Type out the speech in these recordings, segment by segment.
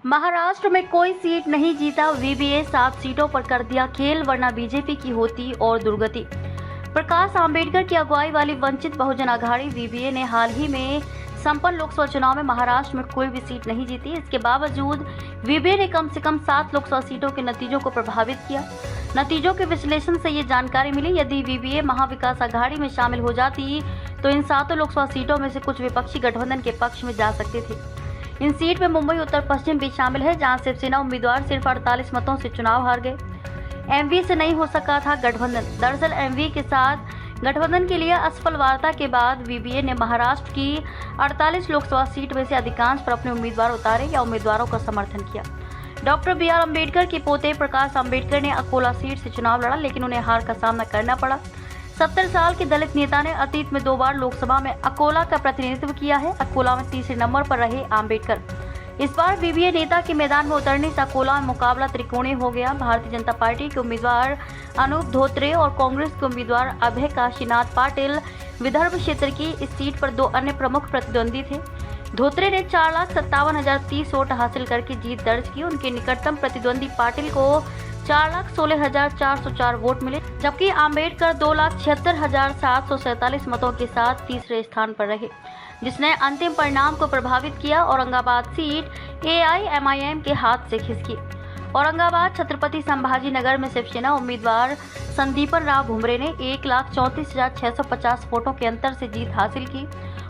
महाराष्ट्र में कोई सीट नहीं जीता वीवीए, 7 सीटों पर कर दिया खेल, वरना बीजेपी की होती और दुर्गति। प्रकाश आंबेडकर की अगुवाई वाली वंचित बहुजन अघाड़ी वीवीए ने हाल ही में संपन्न लोकसभा चुनाव में महाराष्ट्र में कोई भी सीट नहीं जीती। इसके बावजूद वीवीए ने कम से कम 7 लोकसभा सीटों के नतीजों को प्रभावित किया। नतीजों के विश्लेषण से ये जानकारी मिली, यदि वीवीए महाविकास अघाड़ी में शामिल हो जाती तो इन 7 लोकसभा सीटों में से कुछ विपक्षी गठबंधन के पक्ष में जा सकते थे। इन सीट में मुंबई उत्तर पश्चिम भी शामिल है, जहां शिवसेना उम्मीदवार सिर्फ 48 मतों से चुनाव हार गए। एमवी से नहीं हो सका था गठबंधन। दरअसल एमवी के साथ गठबंधन के लिए असफल वार्ता के बाद वीवीए ने महाराष्ट्र की 48 लोकसभा सीट में से अधिकांश पर अपने उम्मीदवार उतारे या उम्मीदवारों का समर्थन किया। डॉक्टर बी आर अम्बेडकर के पोते प्रकाश आंबेडकर ने अकोला सीट से चुनाव लड़ा, लेकिन उन्हें हार का सामना करना पड़ा। 70 साल के दलित नेता ने अतीत में 2 बार लोकसभा में अकोला का प्रतिनिधित्व किया है। अकोला में तीसरे नंबर पर रहे आंबेडकर। इस बार वीवीए नेता के मैदान में उतरने से अकोला में मुकाबला त्रिकोणीय हो गया। भारतीय जनता पार्टी के उम्मीदवार अनूप धोत्रे और कांग्रेस के उम्मीदवार अभय काशीनाथ पाटिल विदर्भ क्षेत्र की इस सीट पर 2 अन्य प्रमुख प्रतिद्वंदी थे। धोत्रे ने 4,57,030 वोट हासिल करके जीत दर्ज की। उनके निकटतम प्रतिद्वंदी पाटिल को 4,16,404 वोट मिले, जबकि आंबेडकर 2,76,747 मतों के साथ तीसरे स्थान पर रहे, जिसने अंतिम परिणाम को प्रभावित किया। औरंगाबाद सीट एआईएमआईएम के हाथ से खिसकी। औरंगाबाद छत्रपति संभाजी नगर में शिवसेना उम्मीदवार संदीपन राव भुमरे ने 1,34,650 वोटों के अंतर से जीत हासिल की।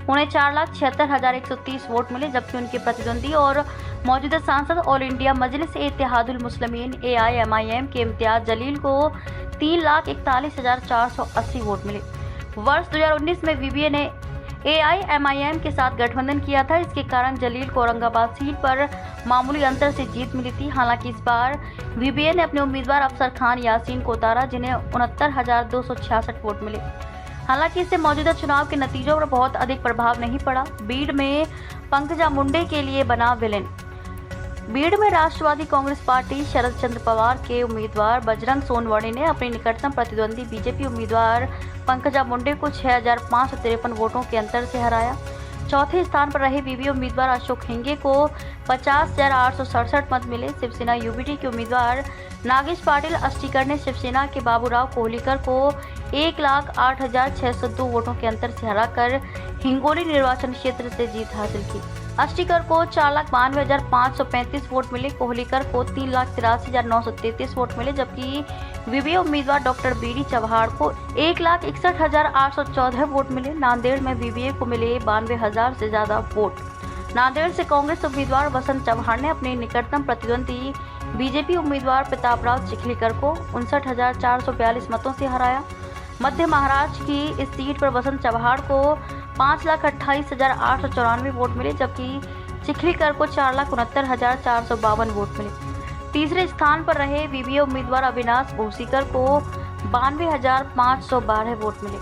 उन्हें 4,76,130 वोट मिले, जबकि उनके प्रतिद्वंदी और मौजूदा सांसद ऑल इंडिया मजलिस इत्तेहादुल मुस्लिमीन एआईएमआईएम के इम्तियाज जलील को 3,41,480 वोट मिले। वर्ष 2019 में वीवीए ने एआईएमआईएम के साथ गठबंधन किया था। इसके कारण जलील को औरंगाबाद सीट पर मामूली अंतर से जीत मिली थी। हालांकि इस बार वीवीए ने अपने उम्मीदवार अफसर खान यासीन को उतारा, जिन्हें 69,266 वोट मिले। हालांकि इससे मौजूदा चुनाव के नतीजों पर बहुत अधिक प्रभाव नहीं पड़ा। बीड़ में पंकजा मुंडे के लिए बना विलेन। बीड़ में राष्ट्रवादी कांग्रेस पार्टी शरद चंद्र पवार के उम्मीदवार बजरंग सोनवणे ने अपने निकटतम प्रतिद्वंदी बीजेपी उम्मीदवार पंकजा मुंडे को 6,553 वोटों के अंतर से हराया। चौथे स्थान पर रहे वीवीए उम्मीदवार अशोक हिंगे को 50,867 मत मिले। शिवसेना यूबीटी के उम्मीदवार नागेश पाटिल अस्टीकर ने शिवसेना के बाबूराव कोहलीकर को 1,08,602 वोटों के अंतर से हराकर हिंगोली निर्वाचन क्षेत्र से जीत हासिल की। अस्टीकर को 4,92,535 वोट मिले। कोहलीकर को 3,83,933 वोट मिले, जबकि वीवीए उम्मीदवार डॉक्टर बीडी चव्हाण को 1,61,814 वोट मिले। नांदेड़ में वीवीए को मिले 92,000 से ज्यादा वोट। नांदेड़ से कांग्रेस उम्मीदवार वसंत चव्हाण ने अपने निकटतम प्रतिद्वंदी बीजेपी उम्मीदवार प्रतापराव चिखलीकर को 59,442 मतों से हराया। मध्य महाराष्ट्र की इस सीट पर वसंत चव्हाण को 5,28,894 वोट मिले, जबकि चिखलीकर को 4,69,452 वोट मिले। तीसरे स्थान पर रहे वीवीए उम्मीदवार अविनाश भूसीकर को 92,512 वोट मिले।